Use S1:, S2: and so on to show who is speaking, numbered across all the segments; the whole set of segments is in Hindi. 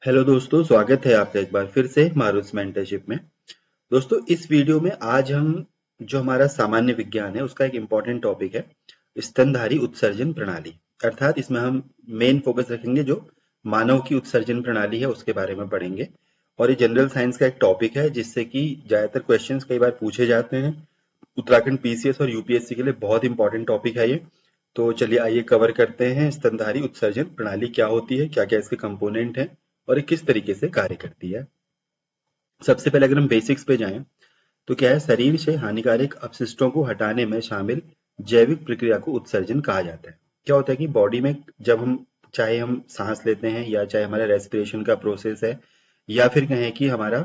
S1: हेलो दोस्तों, स्वागत है आपका एक बार फिर से मारूस मेंटरशिप में। दोस्तों, इस वीडियो में आज हम जो हमारा सामान्य विज्ञान है उसका एक इम्पॉर्टेंट टॉपिक है स्तनधारी उत्सर्जन प्रणाली। अर्थात इसमें हम मेन फोकस रखेंगे जो मानव की उत्सर्जन प्रणाली है उसके बारे में पढ़ेंगे। और ये जनरल साइंस का एक टॉपिक है जिससे कि ज्यादातर क्वेश्चंस कई बार पूछे जाते हैं। उत्तराखंड पीसीएस और यूपीएससी के लिए बहुत इंपॉर्टेंट टॉपिक है ये। तो चलिए आइए कवर करते हैं स्तनधारी उत्सर्जन प्रणाली क्या होती है, क्या क्या इसके कंपोनेंट हैं और ये किस तरीके से कार्य करती है। सबसे पहले अगर हम बेसिक्स पे जाएं तो क्या है, शरीर से हानिकारक अपशिष्टों को हटाने में शामिल जैविक प्रक्रिया को उत्सर्जन कहा जाता है। क्या होता है कि बॉडी में जब हम चाहे हम सांस लेते हैं या चाहे हमारा रेस्पिरेशन का प्रोसेस है या फिर कहें कि हमारा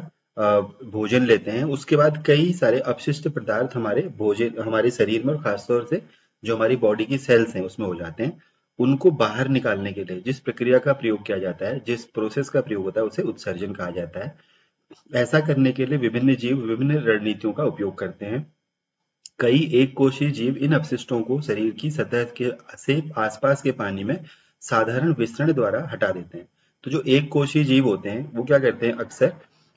S1: भोजन लेते हैं, उसके बाद कई सारे अपशिष्ट पदार्थ हमारे भोजन हमारे शरीर में और खासतौर से जो हमारी बॉडी की सेल्स हैं उसमें हो जाते हैं। उनको बाहर निकालने के लिए जिस प्रक्रिया का प्रयोग किया जाता है, जिस प्रोसेस का प्रयोग होता है, उसे उत्सर्जन कहा जाता है। ऐसा करने के लिए विभिन्न जीव विभिन्न रणनीतियों का उपयोग करते हैं। कई एक कोशीय जीव इन अपशिष्टों को शरीर की सतह के से आसपास के पानी में साधारण विसरण द्वारा हटा देते हैं। तो जो एक कोशीय जीव होते हैं वो क्या करते हैं, अक्सर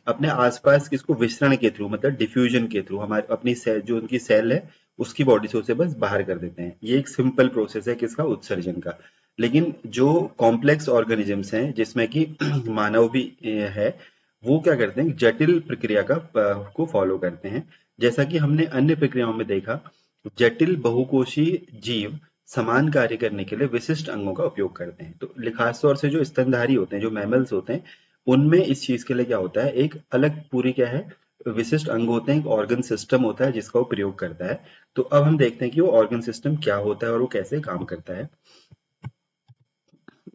S1: अपने आसपास की इसको विसरण के थ्रू, मतलब डिफ्यूजन के थ्रू, हमारे अपनी सेल जो उनकी सेल है उसकी बॉडी से उसे बस बाहर कर देते हैं। ये एक सिंपल प्रोसेस है किसका, उत्सर्जन का। लेकिन जो कॉम्प्लेक्स ऑर्गेनिजम्स हैं जिसमें कि मानव भी है, वो क्या करते हैं, जटिल प्रक्रिया को फॉलो करते हैं। जैसा कि हमने अन्य प्रक्रियाओं में देखा, जटिल बहुकोशीय जीव समान कार्य करने के लिए विशिष्ट अंगों का उपयोग करते हैं। तो खास तौर से जो स्तनधारी होते हैं, जो मैमल्स होते हैं, उनमें इस चीज के लिए क्या होता है, एक अलग पूरी क्या है, विशिष्ट अंग होते हैं, एक ऑर्गन सिस्टम होता है जिसका वो प्रयोग करता है। तो अब हम देखते हैं कि वो ऑर्गन सिस्टम क्या होता है और वो कैसे काम करता है।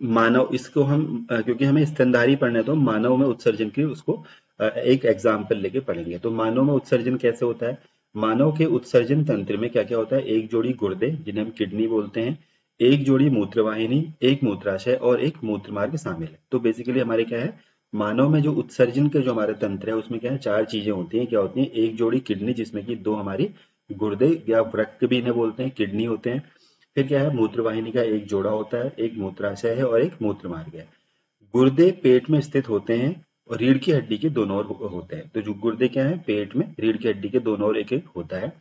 S1: मानव इसको हम क्योंकि हमें स्तनधारी पढ़ना है तो हम मानव में उत्सर्जन की उसको एक एग्जाम्पल लेके पढ़ेंगे। तो मानव में उत्सर्जन कैसे होता है, मानव के उत्सर्जन तंत्र में क्या क्या होता है, एक जोड़ी गुर्दे जिन्हें हम किडनी बोलते हैं, एक जोड़ी मूत्रवाहिनी, एक मूत्राशय और एक मूत्रमार्ग शामिल है। तो बेसिकली हमारे क्या है, मानव में जो उत्सर्जन के जो हमारे तंत्र है उसमें क्या है, चार चीजें होती हैं। क्या होती हैं, एक जोड़ी किडनी जिसमें कि दो हमारी गुर्दे या वृक्क भी इन्हें बोलते हैं, किडनी होते हैं। फिर क्या है, मूत्रवाहिनी का एक जोड़ा होता है, एक मूत्राशय है और एक मूत्र मार्ग है। गुर्दे पेट में स्थित होते हैं और रीढ़ की हड्डी के दोनों ओर होते हैं। तो जो गुर्दे क्या है, पेट में रीढ़ की हड्डी के दोनों ओर एक एक होता है।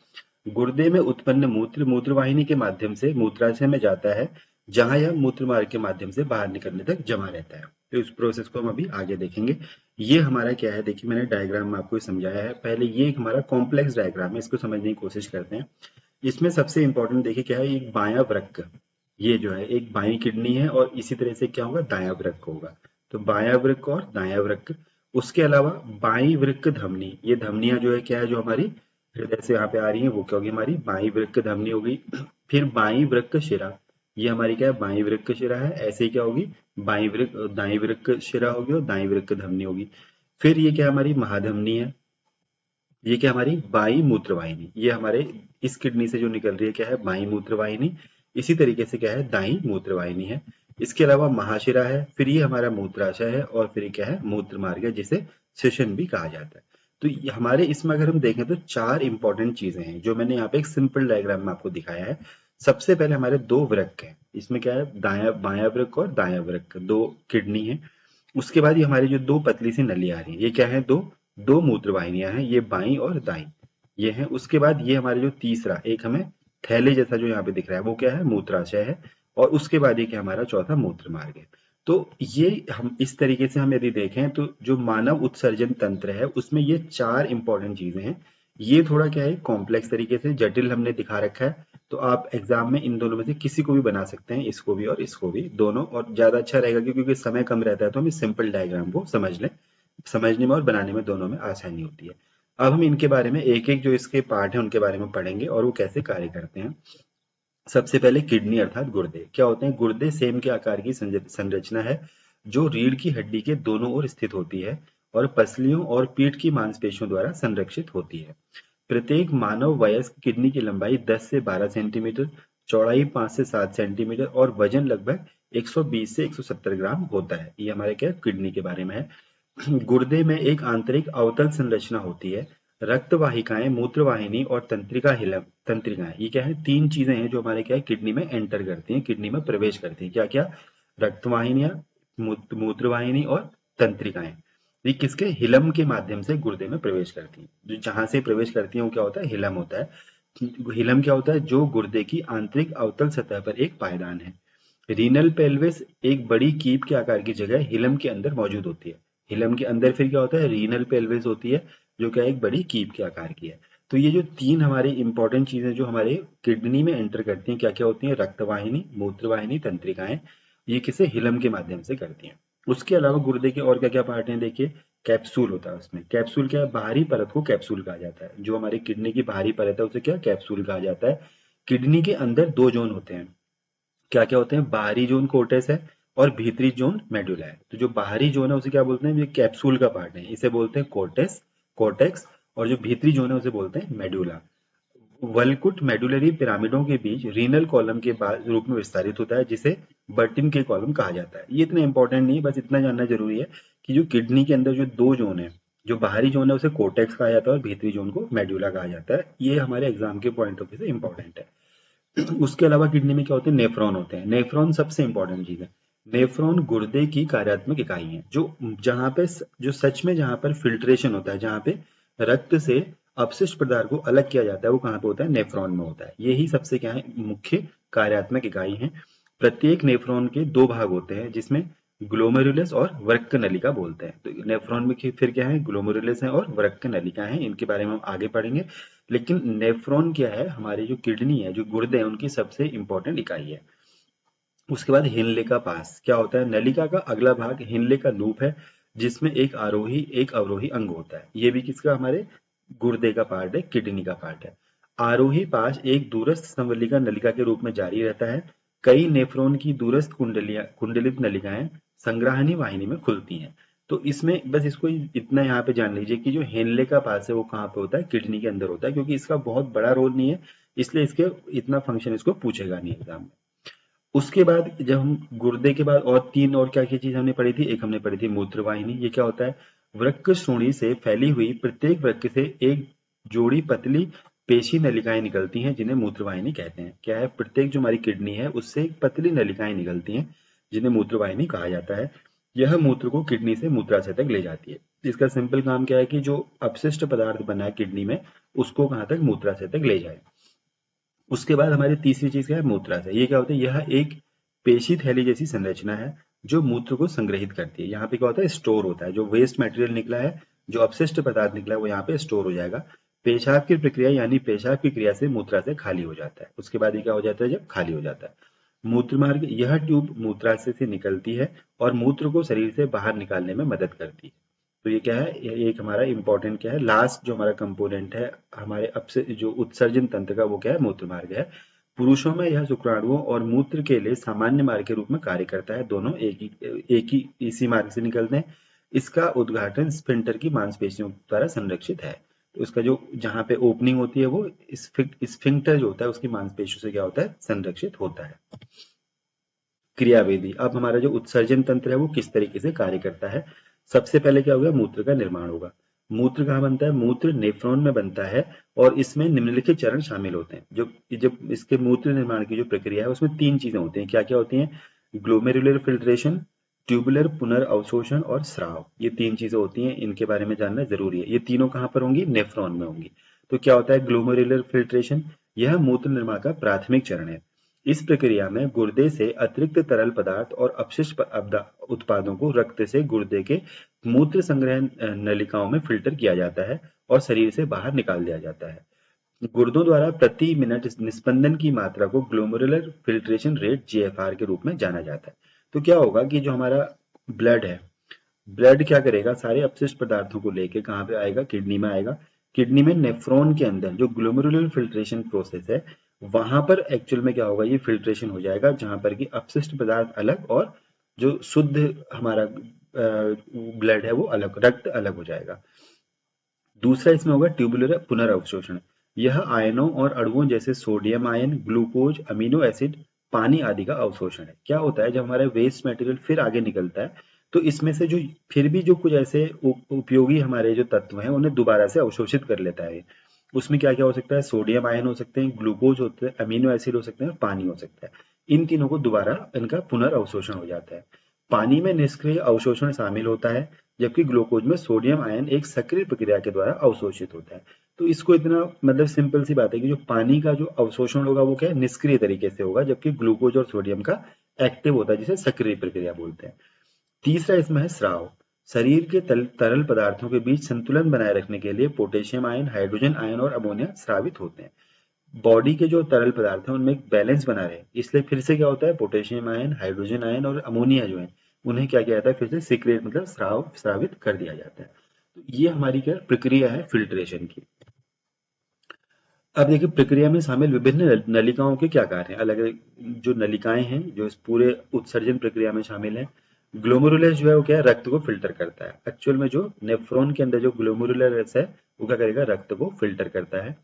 S1: गुर्दे में उत्पन्न मूत्र मूत्रवाहिनी के माध्यम से मूत्राशय में जाता है, जहां यह मूत्र मार्ग के माध्यम से बाहर निकलने तक जमा रहता है। तो इस प्रोसेस को हम अभी आगे देखेंगे। ये हमारा क्या है, देखिए मैंने डायग्राम में आपको समझाया है पहले। ये एक हमारा कॉम्प्लेक्स डायग्राम है, इसको समझने की कोशिश करते हैं। इसमें सबसे इंपॉर्टेंट देखिए क्या है, एक बायां वृक्क, ये जो है एक बाईं किडनी है और इसी तरह से क्या होगा, दायां वृक्क होगा। तो बायां वृक्क और दायां वृक्क, उसके अलावा बाईं वृक्क धमनी, ये धमनियां जो है क्या है, जो हमारी हृदय से यहाँ पे आ रही है, वो क्या होगी, हमारी बाईं वृक्क धमनी होगी। फिर बाईं वृक्क शिरा, ये हमारी क्या है, बाईं वृक्क शिरा है। ऐसे ही क्या होगी, बाईं वृक्क दाईं वृक्क शिरा होगी और दाईं वृक्क धमनी होगी। फिर ये क्या हमारी महाधमनी है, ये क्या हमारी बाई मूत्रवाहिनी, ये हमारे इस किडनी से जो निकल रही है क्या है, बाई मूत्रवाहिनी। इसी तरीके से क्या है, दाई मूत्रवाहिनी है। इसके अलावा महाशिरा है, फिर ये हमारा मूत्राशय है और फिर ये क्या है, मूत्र मार्ग है जिसे शिशन भी कहा जाता है। तो हमारे इसमें अगर हम देखें तो चार इंपॉर्टेंट चीजें हैं जो मैंने यहाँ पे एक सिंपल डायग्राम में आपको दिखाया है। सबसे पहले हमारे दो वृक्क हैं, इसमें क्या है, दाया बायां वृक्क और दायां वृक्क, दो किडनी है। उसके बाद ये हमारी जो दो पतली सी नली आ रही है, ये क्या है, दो दो मूत्र वाहिनियां हैं, ये बाईं और दाईं, ये है। उसके बाद ये हमारे जो तीसरा एक हमें थैले जैसा जो यहाँ पे दिख रहा है वो क्या है, मूत्राशय है। और उसके बाद ये क्या हमारा चौथा मूत्र मार्ग है। तो ये हम इस तरीके से हम यदि देखें तो जो मानव उत्सर्जन तंत्र है उसमें ये चार इंपॉर्टेंट चीजें हैं। ये थोड़ा क्या है, कॉम्प्लेक्स तरीके से जटिल हमने दिखा रखा है। तो आप एग्जाम में इन दोनों में से किसी को भी बना सकते हैं, इसको भी और इसको भी, दोनों। और ज्यादा अच्छा रहेगा क्योंकि समय कम रहता है तो हम इस सिंपल डायग्राम को समझ लें, समझने में और बनाने में दोनों में आसानी होती है। अब हम इनके बारे में एक एक जो इसके पार्ट हैं उनके बारे में पढ़ेंगे और वो कैसे कार्य करते हैं। सबसे पहले किडनी अर्थात गुर्दे क्या होते हैं, गुर्दे सेम के आकार की संरचना है जो रीढ़ की हड्डी के दोनों ओर स्थित होती है और पसलियों और पीठ की मांसपेशियों द्वारा संरक्षित होती है। प्रत्येक मानव वयस्क किडनी की लंबाई 10 से 12 सेंटीमीटर, चौड़ाई 5 से 7 सेंटीमीटर और वजन लगभग 120 से 170 ग्राम होता है। ये हमारे क्या किडनी के बारे में है। गुर्दे में एक आंतरिक अवतल संरचना होती है। रक्त वाहिकाएं, मूत्रवाहिनी और तंत्रिकाएं, ये क्या है, तीन चीजें हैं जो हमारे क्या है, किडनी में एंटर करती हैं, किडनी में प्रवेश करती हैं। क्या क्या, रक्तवाहिनियां, मूत्रवाहिनी और तंत्रिकाएं, ये किसके, हिलम के माध्यम से गुर्दे में प्रवेश करती हैं। जो जहां से प्रवेश करती हैं वो क्या होता है, हिलम होता है। हिलम क्या होता है, जो गुर्दे की आंतरिक अवतल सतह पर एक पायदान है। रीनल पेल्विस एक बड़ी कीप के आकार की जगह हिलम के अंदर मौजूद होती है। हिलम के अंदर फिर क्या होता है, रीनल पेल्विस होती है, जो क्या एक बड़ी कीप के आकार की है। तो ये जो तीन हमारे इंपॉर्टेंट चीजें जो हमारे किडनी में एंटर करती हैं, क्या क्या होती हैं, रक्तवाहिनी, मूत्रवाहिनी, तंत्रिकाएं, ये किसे, हिलम के माध्यम से करती हैं। उसके अलावा गुर्दे के और क्या क्या पार्ट हैं, देखिए कैप्सूल होता है उसमें। कैप्सूल क्या है, बाहरी परत को कैप्सूल कहा जाता है। जो हमारी किडनी की बाहरी परत है उसे क्या, कैप्सूल कहा जाता है। किडनी के अंदर दो जोन होते हैं, क्या क्या होते हैं, बाहरी जोन कोर्टेक्स है और भीतरी जोन मेडुला है। तो जो बाहरी जोन है उसे क्या बोलते हैं, ये कैप्सूल का पार्ट है, इसे बोलते हैं कोर्टेक्स, कोर्टेक्स। और जो भीतरी जोन है उसे बोलते हैं मेडुला। वल्कुट मेडुलरी पिरामिडों के बीच रीनल कॉलम के रूप में विस्तारित होता है, जिसे बर्टिन के कॉलम कहा जाता है। ये इतना इंपॉर्टेंट नहीं है, बस इतना जानना जरूरी है कि जो किडनी के अंदर जो दो जोन है, जो बाहरी जोन है उसे कोर्टेक्स कहा जाता है और भीतरी जोन को मेडुला कहा जाता है। ये हमारे एग्जाम के पॉइंट ऑफ व्यू से इंपॉर्टेंट है। उसके अलावा किडनी में क्या होते हैं, नेफ्रॉन होते हैं। नेफ्रॉन सबसे इंपॉर्टेंट चीज है। नेफ्रॉन गुर्दे की कार्यात्मक इकाई है, जो जहां पे जो सच में जहां पर फिल्ट्रेशन होता है, जहां पे रक्त से अपशिष्ट पदार्थ को अलग किया जाता है, वो कहाँ पे होता है, नेफ्रॉन में होता है। यही सबसे क्या है, मुख्य कार्यात्मक इकाई है। प्रत्येक नेफ्रॉन के दो भाग होते हैं, जिसमें ग्लोमेरुलस और वृक्क नलिका बोलते हैं। तो नेफ्रॉन में फिर क्या है, ग्लोमेरुलस है और वृक्क नलिका है, इनके बारे में हम आगे पढ़ेंगे। लेकिन नेफ्रॉन क्या है, हमारी जो किडनी है, जो गुर्दे हैं, उनकी सबसे इंपॉर्टेंट इकाई है। उसके बाद हिनले का पास क्या होता है, नलिका का अगला भाग हिनले का लूप है, जिसमें एक आरोही एक अवरोही अंग होता है। ये भी किसका, हमारे गुर्दे का पार्ट है, किडनी का पार्ट है। आरोही पास एक दूरस्थ संवलिका नलिका के रूप में जारी रहता है। कई नेफ्रॉन की दूरस्थ कुंडलियां, कुंडलित नलिकाएं संग्राहनी वाहिनी में खुलती हैं। तो इसमें बस इसको इतना यहाँ पे जान लीजिए कि जो हेनले का पास है वो कहाँ पे होता है, किडनी के अंदर होता है। क्योंकि इसका बहुत बड़ा रोल नहीं है, इसलिए इसके इतना फंक्शन इसको पूछेगा नहीं एग्जाम में। उसके बाद जब हम गुर्दे के बाद और तीन और क्या क्या चीज हमने पढ़ी थी, एक हमने पढ़ी थी मूत्रवाहिनी। ये क्या होता है, वृक्क श्रोणि से फैली हुई प्रत्येक वृक्क से एक जोड़ी पतली पेशी नलिकाएं निकलती हैं, जिन्हें मूत्रवाहिनी कहते हैं। क्या है, प्रत्येक जो हमारी किडनी है उससे एक पतली नलिकाएं निकलती हैं, जिन्हें मूत्रवाहिनी कहा जाता है। यह मूत्र को किडनी से मूत्राशय तक ले जाती है। इसका सिंपल काम क्या है कि जो अपशिष्ट पदार्थ बना है किडनी में, उसको कहाँ तक, मूत्राशय तक ले जाए। उसके बाद हमारी तीसरी चीज क्या है, मूत्राशय। ये क्या होता है, यह एक पेशी थैली जैसी संरचना है, जो मूत्र को संग्रहित करती है। यहाँ पे क्या होता है, स्टोर होता है। जो वेस्ट मटेरियल निकला है, जो अपशिष्ट पदार्थ निकला है, वो यहाँ पे स्टोर हो जाएगा। पेशाब की प्रक्रिया यानी पेशाब की क्रिया से मूत्राशय खाली हो जाता है। उसके बाद ये क्या हो जाता है, जब खाली हो जाता है मूत्र मार्ग, यह ट्यूब मूत्राशय से निकलती है और मूत्र को शरीर से बाहर निकालने में मदद करती है। तो ये क्या है, ये एक हमारा इंपॉर्टेंट क्या है, लास्ट जो हमारा कंपोनेंट है हमारे अब से जो उत्सर्जन तंत्र का, वो क्या है, मूत्र मार्ग है। पुरुषों में यह शुक्राणुओं और मूत्र के लिए सामान्य मार्ग के रूप में कार्य करता है। दोनों एक ही इसी मार्ग से निकलते हैं। इसका उद्घाटन स्फिंक्टर की मांसपेशियों द्वारा संरक्षित है। तो इसका जो जहां पे ओपनिंग होती है, वो स्फिंक्टर जो होता है उसकी मांसपेशियों से क्या होता है, संरक्षित होता है। क्रियाविधि, अब हमारा जो उत्सर्जन तंत्र है वो किस तरीके से कार्य करता है। सबसे पहले क्या होगा, मूत्र का निर्माण होगा। मूत्र कहाँ बनता है, मूत्र नेफ्रॉन में बनता है। और इसमें निम्नलिखित चरण शामिल होते हैं। जो जब इसके मूत्र निर्माण की जो प्रक्रिया है उसमें तीन चीजें होती हैं। क्या क्या होती हैं, ग्लोमेरुलर फिल्ट्रेशन, ट्यूबुलर पुनर्अवशोषण और स्राव। ये तीन चीजें होती हैं, इनके बारे में जानना जरूरी है। ये तीनों कहाँ पर होंगी, नेफ्रॉन में होंगी। तो क्या होता है ग्लोमेरुलर फिल्ट्रेशन, यह मूत्र निर्माण का प्राथमिक चरण है। इस प्रक्रिया में गुर्दे से अतिरिक्त तरल पदार्थ और अपशिष्ट उत्पादों को रक्त से गुर्दे के मूत्र संग्रह नलिकाओं में फिल्टर किया जाता है और शरीर से बाहर निकाल दिया जाता है। गुर्दों द्वारा प्रति मिनट निस्पंदन की मात्रा को ग्लोमेरुलर फिल्ट्रेशन रेट जीएफआर के रूप में जाना जाता है। तो क्या होगा कि जो हमारा ब्लड है, ब्लड क्या करेगा, सारे अपशिष्ट पदार्थों को लेके कहाँ पे आएगा, किडनी में आएगा। किडनी में नेफ्रॉन के अंदर जो ग्लोमेरुलर फिल्ट्रेशन प्रोसेस है, वहां पर एक्चुअल में क्या होगा, ये फिल्ट्रेशन हो जाएगा, जहां पर कि अपशिष्ट पदार्थ अलग और जो शुद्ध हमारा ब्लड है वो अलग, रक्त अलग हो जाएगा। दूसरा इसमें होगा ट्यूबुलर पुनर्अवशोषण। यह आयनों और अणुओं जैसे sodium ion, glucose, amino acid, पानी आदि का अवशोषण है। क्या होता है, जब हमारा वेस्ट मटेरियल फिर आगे निकलता है, तो इसमें से जो फिर भी जो कुछ ऐसे उपयोगी हमारे जो तत्व हैं उन्हें दोबारा से अवशोषित कर लेता है। उसमें क्या क्या हो सकता है, सोडियम आयन हो सकते हैं, ग्लूकोज होते हैं, अमीनो एसिड हो सकते हैं और पानी हो सकता है। इन तीनों को दोबारा इनका पुनर्अवशोषण हो जाता है। पानी में निष्क्रिय अवशोषण शामिल होता है, जबकि ग्लूकोज में सोडियम आयन एक सक्रिय प्रक्रिया के द्वारा अवशोषित होता है। तो इसको इतना मतलब सिंपल सी बात है कि जो पानी का जो अवशोषण होगा वो क्या है, निष्क्रिय तरीके से होगा, जबकि ग्लूकोज और सोडियम का एक्टिव होता है, जिसे सक्रिय प्रक्रिया बोलते हैं। तीसरा इसमें है स्राव। शरीर के तरल पदार्थों के बीच संतुलन बनाए रखने के लिए पोटेशियम आयन, हाइड्रोजन आयन और अमोनिया स्रावित होते हैं। बॉडी के जो तरल पदार्थ हैं उनमें एक बैलेंस बना रहे, इसलिए फिर से क्या होता है, पोटेशियम आयन, हाइड्रोजन आयन और अमोनिया जो है उन्हें क्या किया जाता है, फिर से सीक्रेट मतलब स्रावित कर दिया जाता है। तो ये हमारी क्या प्रक्रिया है फिल्ट्रेशन की। अब देखिए प्रक्रिया में शामिल विभिन्न नलिकाओं के क्या कार्य हैं। अलग अलग जो नलिकाएं हैं जो इस पूरे उत्सर्जन प्रक्रिया में शामिल है। ग्लोमेरुलस जो है वो क्या है, रक्त को फिल्टर करता है। एक्चुअल में जो नेफ्रॉन के अंदर जो ग्लोमेरुलस है वो क्या करेगा, रक्त को फिल्टर करता है।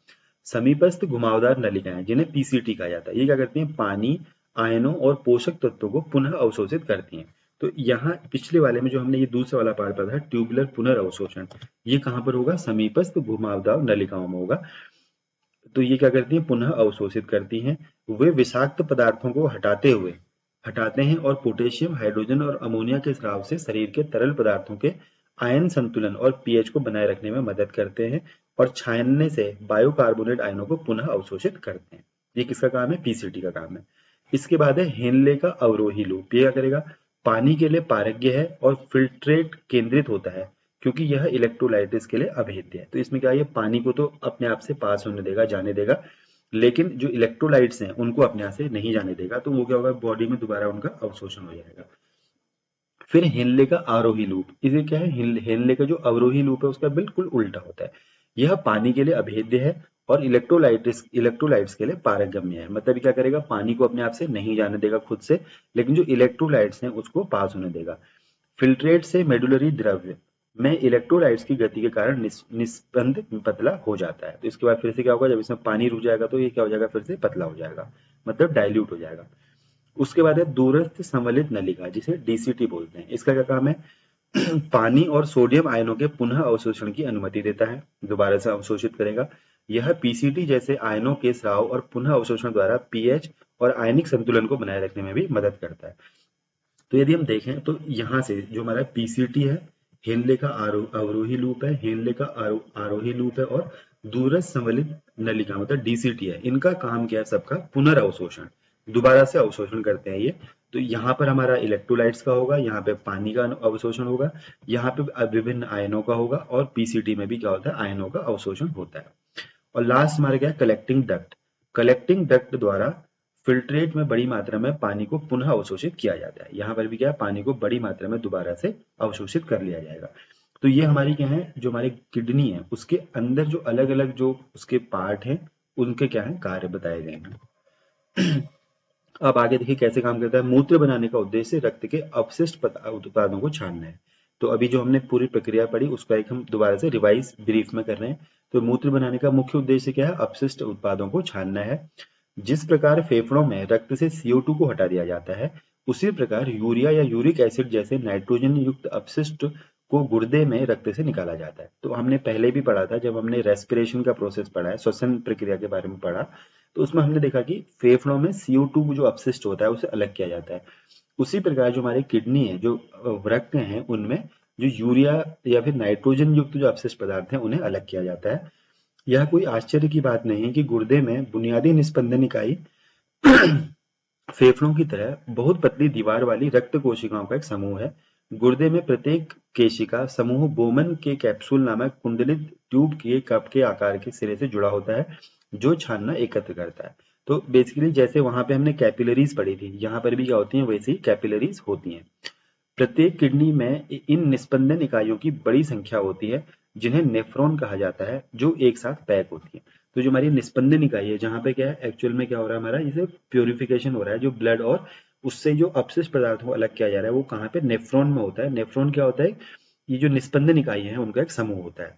S1: समीपस्थ घुमावदार नलिकाएं जिन्हें पीसीटी कहा जाता है, ये क्या करती हैं, पानी, आयनों और पोषक तत्वों को पुनः अवशोषित करती हैं। तो यहाँ पिछले वाले में जो हमने ये दूसरा वाला पार्ट पढ़ा था ट्यूबुलर पुनर्अवशोषण, ये कहाँ पर होगा, समीपस्थ घुमावदार नलिकाओं में होगा। तो ये क्या करती हैं, पुनः अवशोषित करती हैं। वे विषाक्त पदार्थों को हटाते हैं और पोटेशियम, हाइड्रोजन और अमोनिया के स्राव से शरीर के तरल पदार्थों के आयन संतुलन और पीएच को बनाए रखने में मदद करते हैं और छानने से बायोकार्बोनेट आयनों को पुनः अवशोषित करते हैं। ये किसका काम है, पीसीटी का काम है। इसके बाद है हेनले का अवरोही लूप। ये क्या करेगा, पानी के लिए पारग्य है और फिल्ट्रेट केंद्रित होता है क्योंकि यह इलेक्ट्रोलाइटिस के लिए अभेद्य है। तो इसमें क्या है, ये पानी को तो अपने आप से पास होने देगा, जाने देगा, लेकिन जो इलेक्ट्रोलाइट्स हैं उनको अपने आप से नहीं जाने देगा। तो वो क्या होगा, बॉडी में दोबारा उनका अवशोषण हो जाएगा। फिर हेनले का आरोही लूप, इसे क्या है, हेनले का जो अवरोही लूप है उसका बिल्कुल उल्टा होता है। यह पानी के लिए अभेद्य है और इलेक्ट्रोलाइट्स के लिए पारगम्य है। मतलब क्या करेगा, पानी को अपने आप से नहीं जाने देगा खुद से, लेकिन जो इलेक्ट्रोलाइट्स हैं उसको पास होने देगा। फिल्ट्रेट से मेडुलरी द्रव्य में इलेक्ट्रोलाइट्स की गति के कारण निस्पंद पतला हो जाता है। तो इसके बाद फिर से क्या होगा, जब इसमें पानी रुक जाएगा तो ये क्या हो जाएगा, फिर से पतला हो जाएगा, मतलब डाइल्यूट हो जाएगा। उसके बाद है दूरस्थ संवलित नलिका, जिसे डीसीटी बोलते हैं। इसका क्या काम है, पानी और सोडियम आयनों के पुनः अवशोषण की अनुमति देता है, दोबारा से अवशोषित करेगा। यह पीसीटी जैसे आयनों के स्राव और पुनः अवशोषण द्वारा पीएच और आयनिक संतुलन को बनाए रखने में भी मदद करता है। तो यदि हम देखें तो यहाँ से जो हमारा पीसीटी है, हेनले का अवरोही लूप है, हेनले का आरोही लूप है और दूरस्थ संवलित नलिका मतलब डीसीटी है। इनका काम क्या है, सबका पुनर्अवशोषण, दोबारा से अवशोषण करते हैं ये। तो यहाँ पर हमारा इलेक्ट्रोलाइट्स का होगा, यहाँ पे पानी का अवशोषण होगा, यहाँ पे विभिन्न आयनों का होगा और पीसीटी में भी क्या होता है, आयनों का अवशोषण होता है। और लास्ट हमारा क्या है, कलेक्टिंग डक्ट। कलेक्टिंग डक्ट द्वारा फिल्ट्रेट में बड़ी मात्रा में पानी को पुनः अवशोषित किया जाता है। यहाँ पर भी क्या है, पानी को बड़ी मात्रा में दोबारा से अवशोषित कर लिया जाएगा। तो ये हमारी क्या है, जो हमारी किडनी है उसके अंदर जो अलग अलग जो उसके पार्ट हैं उनके क्या है, कार्य बताए गए हैं। अब आगे देखिए कैसे काम करता है। मूत्र बनाने का उद्देश्य रक्त के अपशिष्ट उत्पादों को छानना है। तो अभी जो हमने पूरी प्रक्रिया पढ़ी उसका एक हम दोबारा से रिवाइज ब्रीफ में कर रहे हैं। तो मूत्र बनाने का मुख्य उद्देश्य क्या है, अपशिष्ट उत्पादों को छानना है। जिस प्रकार फेफड़ों में रक्त से CO2 को हटा दिया जाता है, उसी प्रकार यूरिया या यूरिक एसिड जैसे नाइट्रोजन युक्त अपशिष्ट को गुर्दे में रक्त से निकाला जाता है। तो हमने पहले भी पढ़ा था, जब हमने रेस्पिरेशन का प्रोसेस पढ़ा है, श्वसन प्रक्रिया के बारे में पढ़ा, तो उसमें हमने देखा कि फेफड़ों में CO2 जो अपशिष्ट होता है उसे अलग किया जाता है। उसी प्रकार जो हमारी किडनी है, जो वृक्क हैं, उनमें जो यूरिया या फिर नाइट्रोजन युक्त जो अपशिष्ट पदार्थ हैं उन्हें अलग किया जाता है। यह कोई आश्चर्य की बात नहीं है कि गुर्दे में बुनियादी निस्पंदन इकाई फेफड़ों की तरह बहुत पतली दीवार वाली रक्त कोशिकाओं का एक समूह है। गुर्दे में प्रत्येक केशिका समूह बोमन के कैप्सूल नामक कुंडलित ट्यूब के कप के आकार के सिरे से जुड़ा होता है, जो छानना एकत्र करता है। तो बेसिकली जैसे वहां पे हमने कैपिलरीज पढ़ी थी, यहाँ पर भी क्या होती हैं, वैसे ही कैपिलरीज होती हैं। प्रत्येक किडनी में इन निस्पंदन इकाइयों की बड़ी संख्या होती है, जिन्हें नेफ्रॉन कहा जाता है, जो एक साथ पैक होती है। तो जो हमारी निस्पंदन इकाई है, जहाँ पे क्या है, एक्चुअल में क्या हो रहा है, हमारा जैसे प्योरिफिकेशन हो रहा है, जो ब्लड और उससे जो अपशिष्ट पदार्थों को अलग किया जा रहा है वो कहाँ पे, नेफ्रॉन में होता है। नेफ्रॉन क्या होता है, ये जो निस्पंदन इकाई है उनका एक समूह होता है।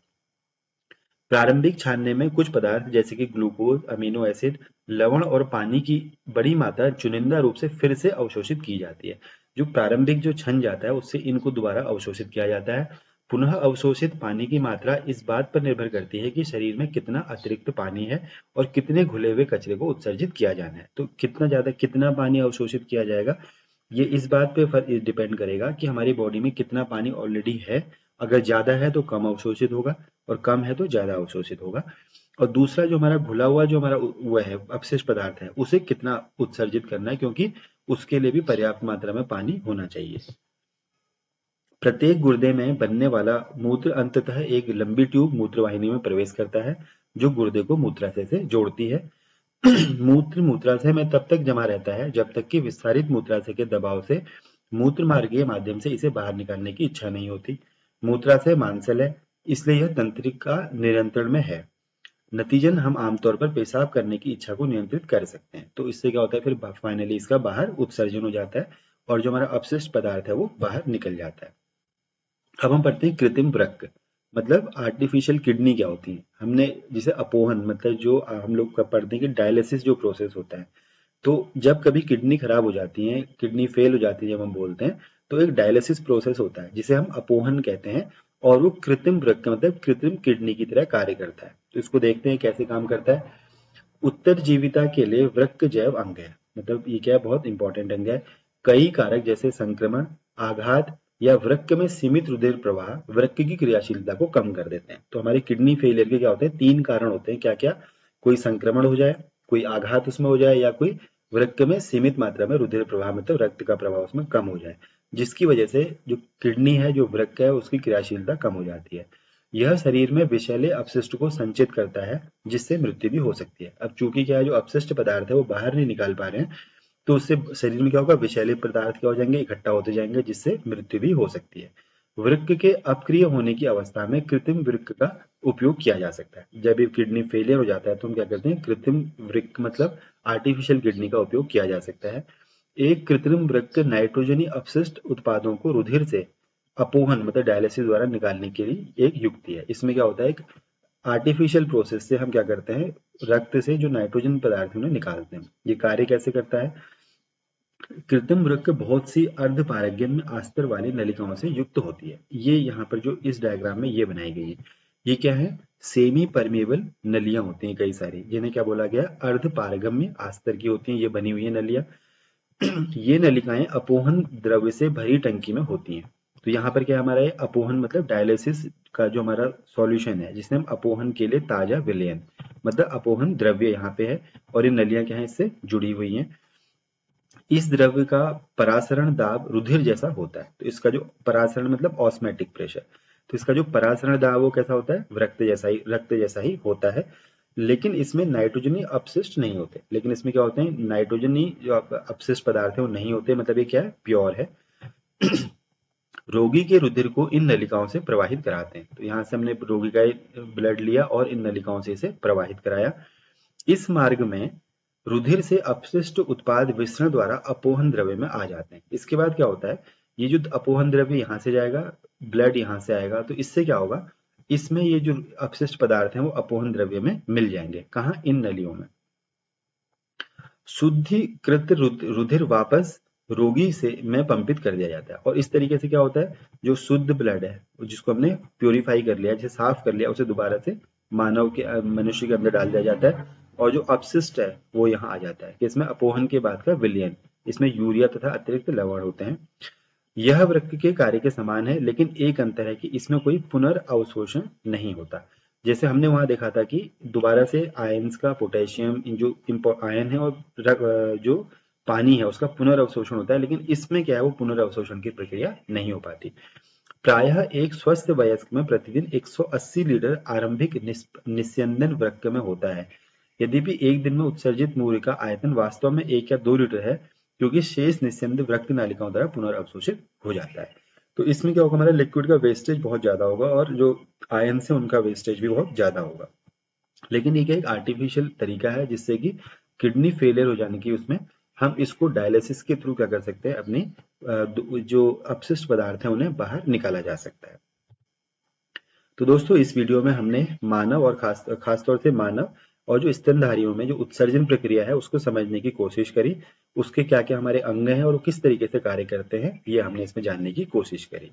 S1: प्रारंभिक छानने में कुछ पदार्थ जैसे कि ग्लूकोज, अमीनो एसिड, लवण और पानी की बड़ी मात्रा चुनिंदा रूप से फिर से अवशोषित की जाती है। जो प्रारंभिक जो छन जाता है उससे इनको दोबारा अवशोषित किया जाता है। पुनः अवशोषित पानी की मात्रा इस बात पर निर्भर करती है कि शरीर में कितना अतिरिक्त पानी है और कितने घुले हुए कचरे को उत्सर्जित किया जाना है। तो कितना ज्यादा, कितना पानी अवशोषित किया जाएगा, ये इस बात पे डिपेंड करेगा कि हमारी बॉडी में कितना पानी ऑलरेडी है। अगर ज्यादा है तो कम अवशोषित होगा और कम है तो ज्यादा अवशोषित होगा। और दूसरा जो हमारा घुला हुआ जो हमारा वो है अपशिष्ट पदार्थ है उसे कितना उत्सर्जित करना है, क्योंकि उसके लिए भी पर्याप्त मात्रा में पानी होना चाहिए। प्रत्येक गुर्दे में बनने वाला मूत्र अंततः एक लंबी ट्यूब मूत्रवाहिनी में प्रवेश करता है जो गुर्दे को मूत्राशय से जोड़ती है। मूत्र मूत्राशय में तब तक जमा रहता है जब तक कि विस्तारित मूत्राशय के दबाव से मूत्र मार्गीय माध्यम से इसे बाहर निकालने की इच्छा नहीं होती। मूत्राशय मांसल है, इसलिए यह तंत्रिका नियंत्रण में है। नतीजन हम आमतौर पर पेशाब करने की इच्छा को नियंत्रित कर सकते हैं। तो इससे क्या होता है, फिर फाइनली इसका बाहर उत्सर्जन हो जाता है और जो हमारा अपशिष्ट पदार्थ है वो बाहर निकल जाता है। अब हम पढ़ते हैं कृत्रिम वृक्क, मतलब आर्टिफिशियल किडनी क्या होती है। हमने जिसे अपोहन, मतलब जो हम लोग पढ़ते हैं कि डायलिसिस जो प्रोसेस होता है, तो जब कभी किडनी खराब हो जाती है, किडनी फेल हो जाती है जब हम बोलते हैं, तो एक डायलिसिस प्रोसेस होता है जिसे हम अपोहन कहते हैं और वो कृत्रिम वृक्क मतलब कृत्रिम किडनी की तरह कार्य करता है। तो इसको देखते हैं कैसे काम करता है। उत्तरजीविता के लिए वृक्क जैव अंग है, मतलब ये क्या है, बहुत इंपॉर्टेंट अंग है। कई कारक जैसे संक्रमण, आघात या वृक्क में सीमित रुधिर प्रवाह वृक्क की क्रियाशीलता को कम कर देते हैं। तो हमारी किडनी फेलियर के क्या होते हैं, 3 कारण होते हैं। क्या क्या? कोई संक्रमण हो जाए, कोई आघात उसमें हो जाए, या कोई वृक्क में सीमित मात्रा में रुधिर प्रवाह मतलब रक्त का प्रवाह उसमें कम हो जाए, जिसकी वजह से जो किडनी है, जो वृक्क है, उसकी क्रियाशीलता कम हो जाती है। यह शरीर में विषैले अपशिष्ट को संचित करता है जिससे मृत्यु भी हो सकती है। अब चूंकि क्या है, जो अपशिष्ट पदार्थ है वो बाहर नहीं निकाल पा रहे हैं, तो उससे शरीर में क्या होगा, विषैले पदार्थ क्या हो जाएंगे, इकट्ठा होते जाएंगे, जिससे मृत्यु भी हो सकती है। वृक्क के अक्रिय होने की अवस्था में कृत्रिम वृक्क का उपयोग किया जा सकता है। जब ये किडनी फेलियर हो जाता है तो हम क्या करते हैं, कृत्रिम वृक्क मतलब आर्टिफिशियल किडनी का उपयोग किया जा सकता है। एक कृत्रिम वृक्क नाइट्रोजनी अपशिष्ट उत्पादों को रुधिर से अपोहन मतलब डायलिसिस द्वारा निकालने के लिए एक युक्ति है। इसमें क्या होता है, एक आर्टिफिशियल प्रोसेस से हम क्या करते हैं, रक्त से जो नाइट्रोजन पदार्थ उन्हें निकालते हैं। ये कार्य कैसे करता है? कृत्रिम वृक्क बहुत सी अर्धपारगम्य अस्तर वाली नलिकाओं से युक्त होती है। ये यहाँ पर जो इस डायग्राम में ये बनाई गई है, ये क्या है, सेमी परमेबल नलियां होती हैं कई सारी, जिन्हें क्या बोला गया, अर्धपारगम्य अस्तर की होती हैं। ये बनी हुई है नलियां। ये नलिकाएं अपोहन द्रव्य से भरी टंकी में होती हैं। तो यहाँ पर क्या हमारा है, अपोहन मतलब डायलिसिस का जो हमारा सॉल्यूशन है, जिसने हम अपोहन के लिए ताजा विलयन मतलब अपोहन द्रव्य यहाँ पे है, और ये नलियां क्या है, इससे जुड़ी हुई हैं। इस द्रव्य का परासरण दाब रुधिर जैसा होता है। तो इसका जो परासरण मतलब ऑस्मेटिक प्रेशर, तो इसका जो परासरण दाब वो कैसा होता है, रक्त जैसा ही होता है। लेकिन इसमें नाइट्रोजनी अपशिष्ट नहीं होते। लेकिन इसमें क्या होते हैं, नाइट्रोजनी जो अपशिष्ट पदार्थ है वो नहीं होते, मतलब ये क्या है, प्योर है। रोगी के रुधिर को इन नलिकाओं से प्रवाहित कराते हैं। तो यहाँ से हमने रोगी का ब्लड लिया और इन नलिकाओं से इसे प्रवाहित कराया। इस मार्ग में रुधिर से अपशिष्ट उत्पाद विसरण द्वारा अपोहन द्रव्य में आ जाते हैं। इसके बाद क्या होता है, ये जो अपोहन द्रव्य यहाँ से जाएगा, ब्लड यहाँ से आएगा, तो इससे क्या होगा, इसमें ये जो अपशिष्ट पदार्थ हैं वो अपोहन द्रव्य में मिल जाएंगे। कहाँ? इन नलियों में। शुद्धिकृत रुधिर वापस रोगी से में पंपित कर दिया जाता है। और इस तरीके से क्या होता है, जो शुद्ध ब्लड है जिसको हमने प्योरीफाई कर लिया, जिसे साफ कर लिया, उसे दोबारा से मनुष्य के अंदर डाल दिया जाता है। और जो अपशिष्ट है वो यहाँ आ जाता है कि इसमें अपोहन के बाद का विलयन, इसमें यूरिया तथा अतिरिक्त लवण होते हैं। यह वृक्क के कार्य के समान है, लेकिन एक अंतर है कि इसमें कोई पुनर्अवशोषण नहीं होता। जैसे हमने वहां देखा था कि दोबारा से आयंस का, पोटेशियम, जो आयन है और जो पानी है उसका पुनर्अवशोषण होता है, लेकिन इसमें क्या है, वो पुनर्अवशोषण की प्रक्रिया नहीं हो पाती। प्रायः एक स्वस्थ वयस्क में प्रतिदिन 180 लीटर आरंभिक निस्यंदन वृक्क में होता है। यद्यपि एक दिन में उत्सर्जित मूत्र का आयतन वास्तव में 1 या 2 लीटर है, क्योंकि शेष निस्यंद वृक्क नालिकाओं द्वारा पुनर्अवशोषित हो जाता है। तो इसमें क्या होगा, हमारा लिक्विड का वेस्टेज बहुत ज्यादा होगा और जो आयन से उनका वेस्टेज भी बहुत ज्यादा होगा। लेकिन ये क्या एक आर्टिफिशियल तरीका है जिससे कि किडनी फेलियर हो जाने की उसमें हम इसको डायलिसिस के थ्रू क्या कर सकते हैं, अपनी जो अपशिष्ट पदार्थ है उन्हें बाहर निकाला जा सकता है। तो दोस्तों इस वीडियो में हमने मानव और खासतौर से मानव और जो स्तनधारियों में जो उत्सर्जन प्रक्रिया है उसको समझने की कोशिश करी। उसके क्या क्या हमारे अंग हैं और वो किस तरीके से कार्य करते हैं, ये हमने इसमें जानने की कोशिश करी।